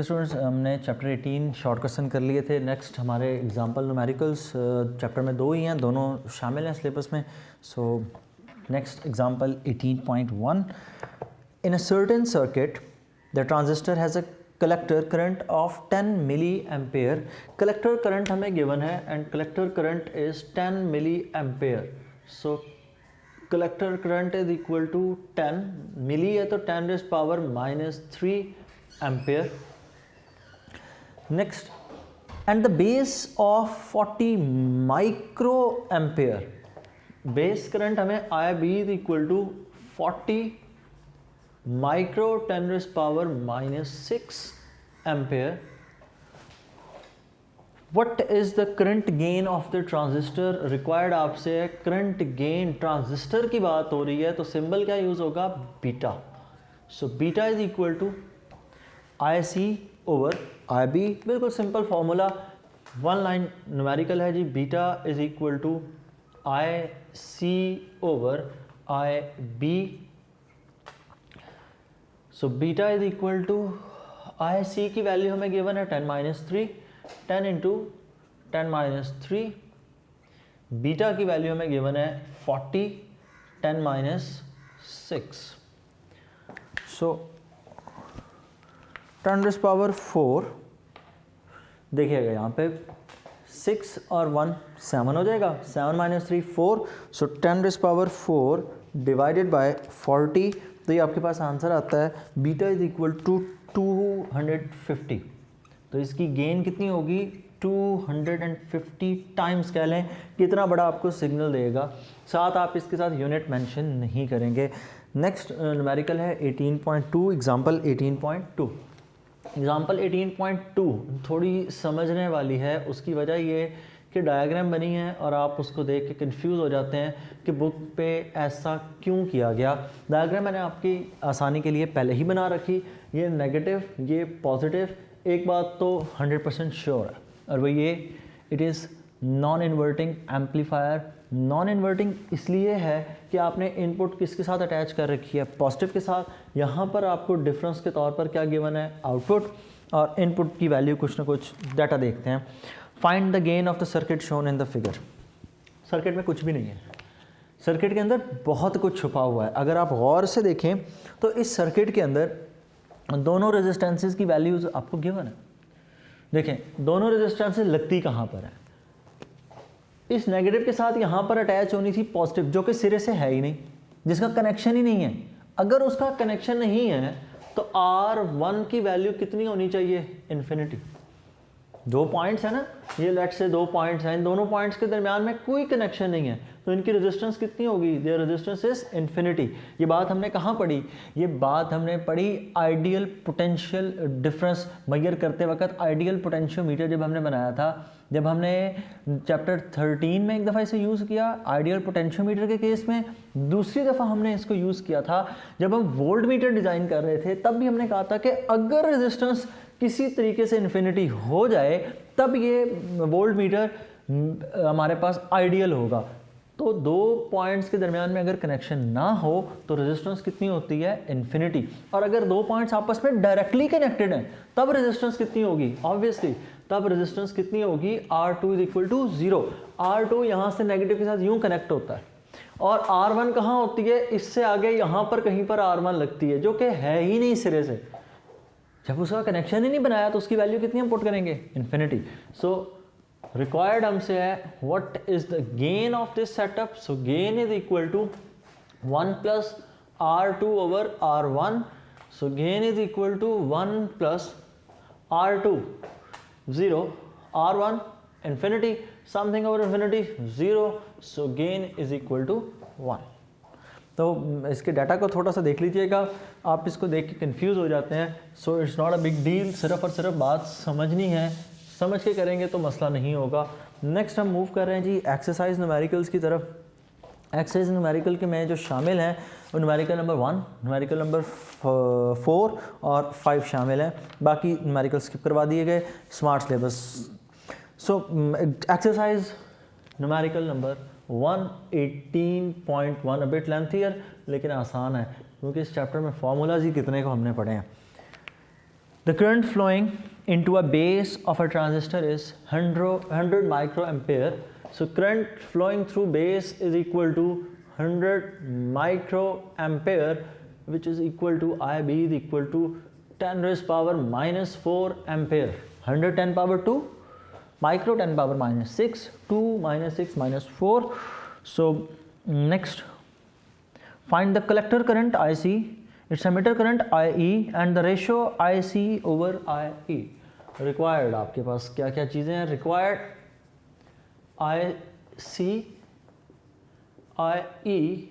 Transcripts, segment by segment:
Okay students, हमने chapter 18 short question कर लिए थे। नेक्स्ट हमारे एग्जांपल न्यूमेरिकल्स चैप्टर में 2 ही हैं, दोनों शामिल हैं सिलेबस में। So next example 18.1, in a certain circuit the transistor has a collector current of 10 milli ampere. Collector current हमें गिवन है and collector current is 10 milli ampere. So collector current is equal to 10 milli है तो 10⁻³ ampere. Next, and the base of 40 micro ampere. Base current हमें I B is equal to 40 micro 10⁻⁻6 ampere. What is the current gain of the transistor required. आपसे current gain transistor की बात हो रही है तो सिंबल क्या यूज़ होगा, beta. So beta is equal to I C over I B. बिल्कुल simple formula, one line numerical है जी। Beta is equal to I C over I B. So beta is equal to I C की value हमें given है 10⁻3, 10 into 10⁻3। Beta की value हमें given है 40 10⁻6। सो 10⁻⁴, देखिएगा यहाँ पे 6 और 1 7 हो जाएगा, 7⁻3 4। सो 10⁻⁴ डिवाइडेड बाय 40, तो ये आपके पास आंसर आता है बीटा इज इक्वल टू 250। तो इसकी गेन कितनी होगी, 250 टाइम्स कह लें। कितना बड़ा आपको सिग्नल देगा, साथ आप इसके साथ यूनिट मेंशन नहीं करेंगे। नेक्स्ट न्यूमेरिकल है 18.2, एग्जांपल 18.2। एग्जांपल 18.2 थोड़ी समझने वाली है। उसकी वजह ये कि डायग्राम बनी है और आप उसको देख के कंफ्यूज हो जाते हैं कि बुक पे ऐसा क्यों किया गया। डायग्राम मैंने आपकी आसानी के लिए पहले ही बना रखी, ये नेगेटिव ये पॉजिटिव। एक बात तो 100% श्योर है और वो ये, it is non inverting amplifier. Non inverting इसलिए है कि आपने इनपुट किसके साथ अटैच कर रखी है, पॉजिटिव के साथ। यहाँ पर आपको डिफरेंस के तौर पर क्या गिवन है, आउटपुट, और इनपुट की वैल्यू कुछ ना कुछ डाटा देखते हैं। Find the gain of the circuit shown in the figure. Circuit में कुछ भी नहीं है, सर्किट के अंदर बहुत कुछ छुपा हुआ है। अगर आप गौर से देखें तो इस सर्किट के अंदर दोनों रेजिस्टेंसेस की वैल्यूज़ आपको गिवन है। देखें दोनों रेजिस्टेंसेस लगती कहाँ पर है, इस नेगेटिव के साथ यहाँ पर अटैच होनी थी पॉजिटिव, जो कि सिरे से है ही नहीं, जिसका कनेक्शन ही नहीं है। अगर उसका कनेक्शन नहीं है तो R1 की वैल्यू कितनी होनी चाहिए, इन्फिनिटी। 2 पॉइंट्स है ना, ये लेट से 2 पॉइंट्स हैं, इन दोनों पॉइंट्स के दरमियान में कोई कनेक्शन नहीं है तो इनकी रेजिस्टेंस कितनी होगी, देयर रेजिस्टेंस इज इन्फिनिटी। ये बात हमने कहाँ पढ़ी, ये बात हमने पढ़ी आइडियल पोटेंशियल डिफरेंस मेजर करते वक्त। आइडियल पोटेंशियोमीटर जब हमने बनाया था, जब हमने चैप्टर 13 में एक दफ़ा इसे यूज़ किया आइडियल पोटेंशियोमीटर के केस में, दूसरी दफ़ा हमने इसको यूज़ किया था जब हम वोल्ट मीटर डिज़ाइन कर रहे थे। तब भी हमने कहा था कि अगर रेजिस्टेंस किसी तरीके से इन्फिनिटी हो जाए तब ये वोल्ट मीटर हमारे पास आइडियल होगा। तो 2 पॉइंट्स के दरमियान में अगर कनेक्शन ना हो तो रेजिस्टेंस कितनी होती है, इन्फिनिटी। और अगर 2 पॉइंट्स आपस में डायरेक्टली कनेक्टेड हैं तब रेजिस्टेंस कितनी होगी, ऑब्वियसली तब रेजिस्टेंस कितनी होगी, R2 is equal to 0। R2 यहाँ से नेगेटिव के साथ यूँ कनेक्ट होता है और R1 कहाँ होती है, इससे आगे यहाँ पर कहीं पर R1 लगती है, जो कि है ही नहीं सिरे से। जब उसका कनेक्शन ही नहीं बनाया तो उसकी वैल्यू कितनी हम पुट करेंगे, इन्फिनिटी। सो रिक्वायर्ड हमसे है what is the gain of this setup. So gain is equal to 1 plus R2 over R1। So gain is equal to 1 plus R2 0, R1 infinity, something over infinity 0। So gain is equal to 1। तो इसके data को थोड़ा सा देख लीजिएगा, आप इसको देख के कंफ्यूज हो जाते हैं। So it's not a big deal, सिर्फ और सिर्फ बात समझनी है, समझ के करेंगे तो मसला नहीं होगा। नेक्स्ट हम मूव कर रहे हैं जी एक्सरसाइज न्यूमेरिकल्स की तरफ। एक्सरसाइज न्यूमेरिकल के में जो शामिल हैं वो न्यूमेरिकल नंबर 1, न्यूमेरिकल नंबर 4 और 5 शामिल हैं, बाकी न्यूमेरिकल स्किप करवा दिए गए, smart syllabus. So exercise numerical number 118.1 bit lengthier लेकिन आसान है क्योंकि इस चैप्टर में फार्मूलाज ही कितने को हमने पढ़े हैं। The current flowing into a base of a transistor is 100 microampere. So current flowing through base is equal to 100 microampere, which is equal to IB is equal to 10 raised power minus 4 ampere. 100 10 power 2 micro 10 power minus 6, 2 minus 6 minus 4. So next, find the collector current IC, its emitter current IE and the ratio IC over IE. Required आपके पास क्या क्या चीज़ें हैं? Required IC IE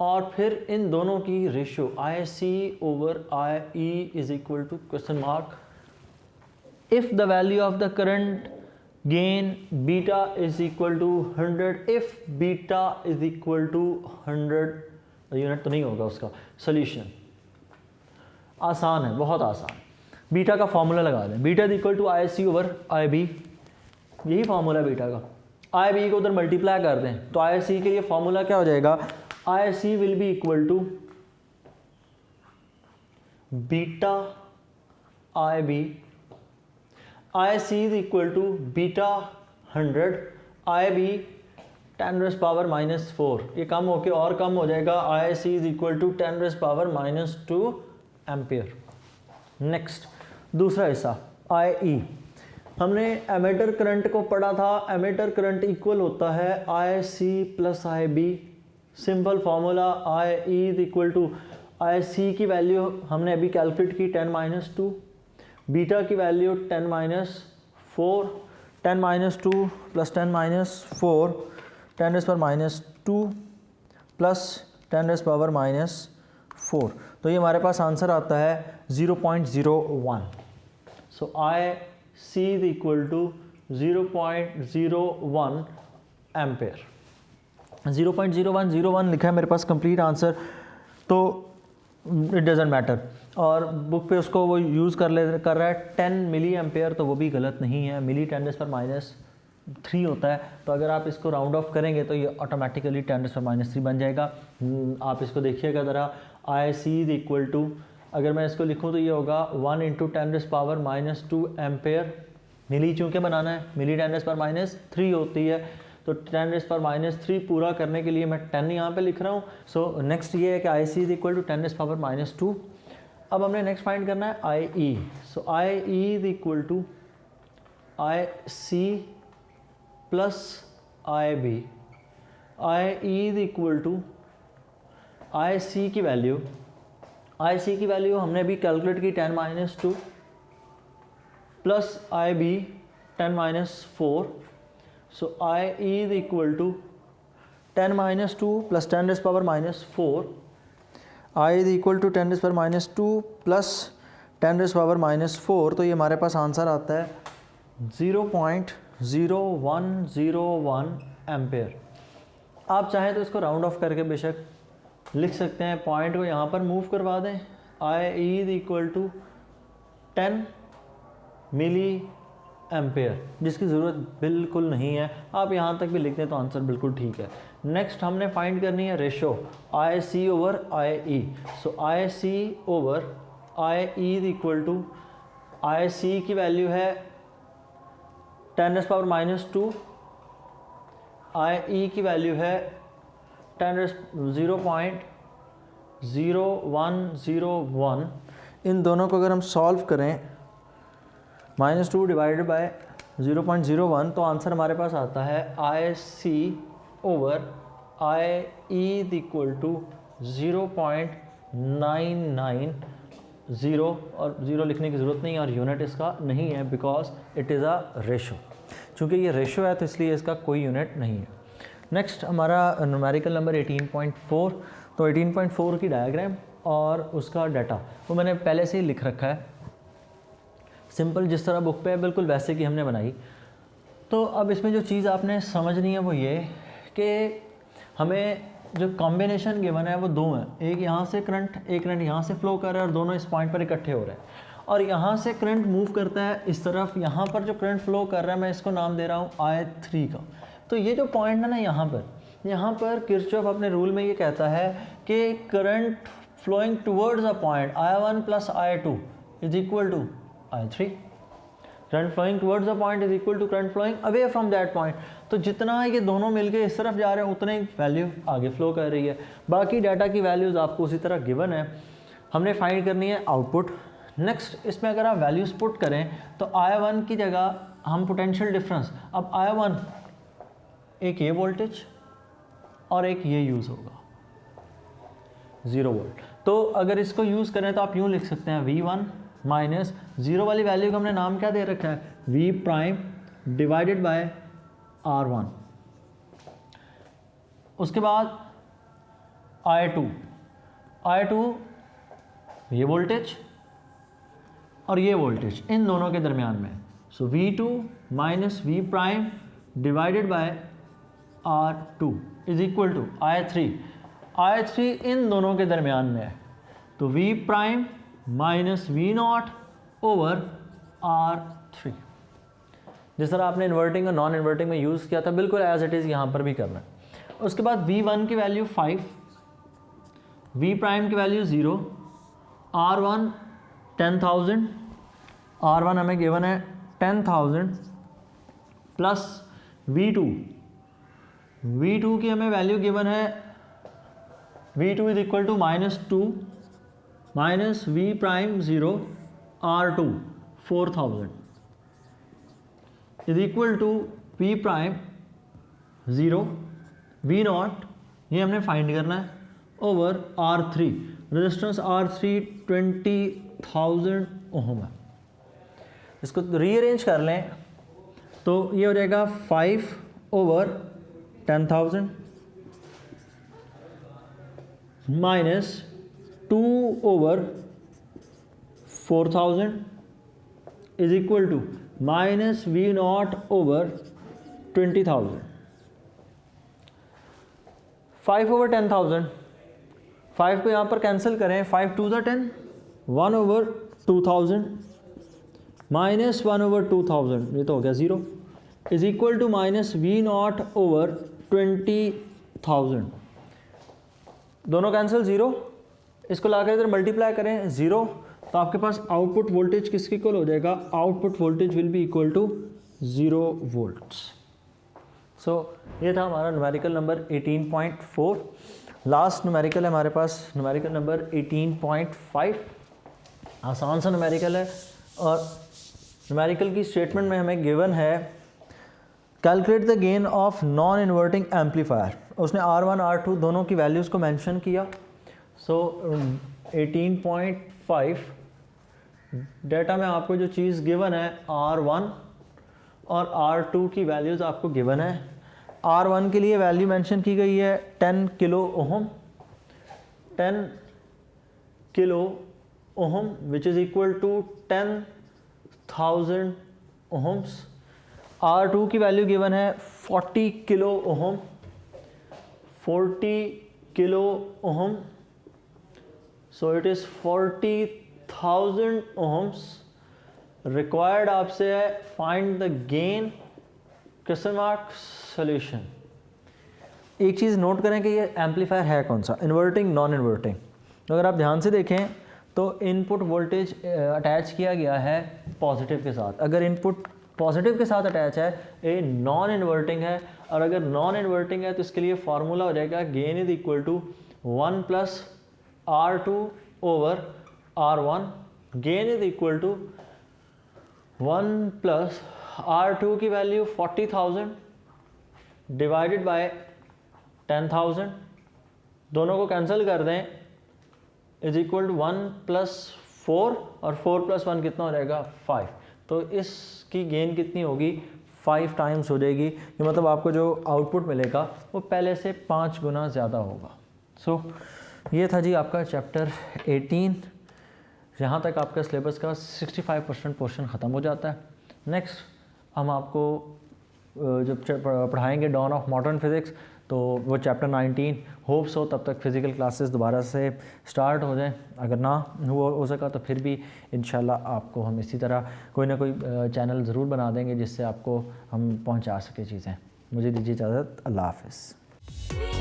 और फिर इन दोनों की ratio IC over IE is equal to question mark. If the value of the current gain beta is equal to 100, if beta is equal to 100, unit तो नहीं होगा उसका, सोल्यूशन आसान है, बहुत आसान. बीटा का फॉर्मूला लगा दें, beta is equal to I C over I B, यही फॉर्मूला है बीटा का. आई बी को उधर मल्टीप्लाई कर दें तो आई सी के लिए फॉर्मूला क्या हो जाएगा? I C will be equal to beta I B, I C is equal to beta 100, I B 10 raise power minus 4. ये कम होके और कम हो जाएगा, I C is equal to 10 raise power minus 2 ampere. Next दूसरा हिस्सा आई ई. हमने एमीटर करंट को पढ़ा था, एमीटर करंट इक्वल होता है I C plus I B. Simple formula I E is equal to I C की वैल्यू हमने अभी कैलकुलेट की 10 माइनस 2, बीटा की value 10 minus 4, 10 minus 2 plus 10 minus 4, 10 raise power minus 2 plus 10 raise power minus 4. तो ये हमारे पास आंसर आता है 0.01. So I C is equal to 0.01 ampere. 0.0101 लिखा है मेरे पास कंप्लीट आंसर, तो इट डजेंट मैटर. और बुक पे उसको वो यूज़ कर रहा है 10 मिली एम्पेयर, तो वो भी गलत नहीं है. मिली 10 रेज़ पावर माइनस 3 होता है, तो अगर आप इसको राउंड ऑफ करेंगे तो ये ऑटोमेटिकली 10 रेज़ पावर माइनस 3 बन जाएगा. आप इसको देखिएगा ज़रा, I C is equal to, अगर मैं इसको लिखूँ तो ये होगा 1 into 10 raise power minus 2 ampere. Milli चूँकि बनाना है, मिली 10 रेज़ पावर माइनस 3 होती है, तो 10 रेज़ पावर माइनस 3 पूरा करने के लिए मैं 10 यहाँ पे लिख रहा हूँ. सो नेक्स्ट ये है कि I C is equal to 10 raise power minus 2. अब हमने नेक्स्ट फाइंड करना है I E. So I E is equal to I C plus I B. I E is equal to I C की value, आई C की value हमने अभी calculate की 10 minus 2 plus I B 10 minus 4. So I E is equal to 10 minus 2 plus 10 raise power minus 4. I is equal to 10 raise power minus 2 plus 10 raise power minus 4. तो ये हमारे पास answer आता है 0.0101 एम्पेयर. आप चाहें तो इसको राउंड ऑफ करके बेशक लिख सकते हैं, पॉइंट को यहाँ पर मूव करवा दें. I E is equal to 10 milli ampere, जिसकी ज़रूरत बिल्कुल नहीं है. आप यहाँ तक भी लिख दें तो आंसर बिल्कुल ठीक है. नेक्स्ट हमने फाइंड करनी है ratio I C over I E. So I C over I E is equal to, I C की वैल्यू है 10 raise power minus 2, I E की वैल्यू है 0.0101. इन दोनों को अगर हम सॉल्व करें, -2 डिवाइडेड बाय 0.01, तो आंसर हमारे पास आता है I C over I E is equal to 0.990. और 0 लिखने की ज़रूरत नहीं, और यूनिट इसका नहीं है because it is a ratio. चूँकि ये रेशो है तो इसलिए इसका कोई यूनिट नहीं है. नेक्स्ट हमारा न्यूमेरिकल नंबर 18.4. तो 18.4 की डायग्राम और उसका डाटा वो मैंने पहले से ही लिख रखा है, सिंपल जिस तरह बुक पे है बिल्कुल वैसे की हमने बनाई. तो अब इसमें जो चीज़ आपने समझनी है वो ये कि हमें जो कॉम्बिनेशन गिवन है वो दो हैं. एक यहाँ से करंट, एक करंट यहाँ से फ्लो कर रहा है और दोनों इस पॉइंट पर इकट्ठे हो रहे हैं. और यहाँ से करंट मूव करता है इस तरफ. यहाँ पर जो करंट फ्लो कर रहा है मैं इसको नाम दे रहा हूँ I3 का. तो ये जो पॉइंट है ना, यहाँ पर किरचॉफ अपने रूल में ये कहता है कि current flowing towards a point I1 plus I2 is equal to I3, current flowing towards the point is equal to current flowing away from that point. तो जितना ये दोनों मिलके इस तरफ जा रहे हैं उतना ही वैल्यू आगे फ्लो कर रही है। बाकी डाटा की वैल्यूज़ आपको उसी तरह गिवन है, हमने फाइंड करनी है आउटपुट। नेक्स्ट इसमें अगर आप वैल्यूज़ पुट करें तो I1 की जगह हम पोटेंशियल डिफरेंस, अब I1 एक ये वोल्टेज और एक ये यूज़ होगा 0 वोल्ट। तो अगर इसको यूज़ करें तो आप यूँ लिख सकते हैं V1 माइनस 0 वाली वैल्यू का हमने नाम क्या दे रखा है, V prime divided bye R1। उसके बाद I2 ये वोल्टेज और ये वोल्टेज इन दोनों के दरमियान में, so V2 minus V prime divided by R2 is equal to I3 इन दोनों के दरमियान में है, तो V prime minus V0 over R3। जिस तरह आपने इन्वर्टिंग और नॉन इन्वर्टिंग में यूज़ किया था बिल्कुल एज इट इज़ यहाँ पर भी करना है। उसके बाद V1 की वैल्यू 5, V प्राइम की वैल्यू 0, R1 10,000, R1 हमें गिवन है 10,000 प्लस V2 की हमें वैल्यू गिवन है, V2 is equal to -2 minus V prime 0, R2 4,000 is equal to V prime 0, V0 ये हमने फाइंड करना है ओवर R3, रेजिस्टेंस R3 20,000 ओम है। इसको रीअरेंज कर लें तो ये हो जाएगा 5 over 10,000 minus 2 over 4,000 is equal to minus V0 over 20,000। 5 over 10,000, 5 को यहाँ पर कैंसिल करें, 5 2 ज़ा 10, 1 ओवर 2,000 माइनस 1 ओवर 2,000 ये तो हो गया 0 is equal to minus V0 over 20,000। दोनों कैंसिल 0, इसको लाकर इधर मल्टीप्लाई करें 0, तो आपके पास आउटपुट वोल्टेज किसके इक्वल हो जाएगा, output voltage will be equal to 0 volts. So ये था हमारा न्यूमेरिकल नंबर 18.4। लास्ट न्यूमेरिकल है हमारे पास न्यूमेरिकल नंबर 18.5। आसान सा न्यूमेरिकल है और न्यूमेरिकल की स्टेटमेंट में हमें गिवन है calculate the gain of non inverting amplifier. उसने R1 R2 दोनों की वैल्यूज़ को मेंशन किया। सो 18.5 डेटा में आपको जो चीज़ गिवन है R1 और R2 की वैल्यूज़ आपको गिवन है। R1 के लिए वैल्यू मेंशन की गई है 10 kilo ohm, 10 kilo ohm which is equal to 10,000 ohms. R2 की वैल्यू गिवन है 40 kilo ohm, 40 kilo ohm, so it is 40,000 ohms. Required आपसे है find the gain question mark solution. एक चीज़ नोट करें कि ये एम्पलीफायर है कौन सा, इन्वर्टिंग नॉन इन्वर्टिंग। अगर आप ध्यान से देखें तो इनपुट वोल्टेज अटैच किया गया है पॉजिटिव के साथ। अगर इनपुट पॉजिटिव के साथ अटैच है, ये नॉन इन्वर्टिंग है, और अगर नॉन इन्वर्टिंग है तो इसके लिए फार्मूला हो जाएगा gain is equal to 1 plus R2 over R1। Gain is equal to 1 plus R2 की वैल्यू 40,000 डिवाइडेड बाय 10,000, दोनों को कैंसिल कर दें, इज इक्वल टू 1 प्लस 4 और 4 प्लस 1 कितना हो जाएगा 5। तो इसकी गेन कितनी होगी 5 टाइम्स हो जाएगी। ये मतलब आपको जो आउटपुट मिलेगा वो पहले से 5 गुना ज़्यादा होगा। सो ये था जी आपका चैप्टर 18। यहाँ तक आपका सिलेबस का 65% पोर्शन ख़त्म हो जाता है। नेक्स्ट हम आपको जब पढ़ाएंगे डॉन ऑफ मॉडर्न फिज़िक्स, तो वो चैप्टर 19 होप्स हो तब तक फ़िज़िकल क्लासेस दोबारा से स्टार्ट हो जाएं। अगर ना हो सका तो फिर भी इंशाल्लाह आपको हम इसी तरह कोई ना कोई चैनल ज़रूर बना देंगे जिससे आपको हम पहुंचा सके चीज़ें। मुझे दीजिए इजाज़त, अल्लाह हाफ़िज़।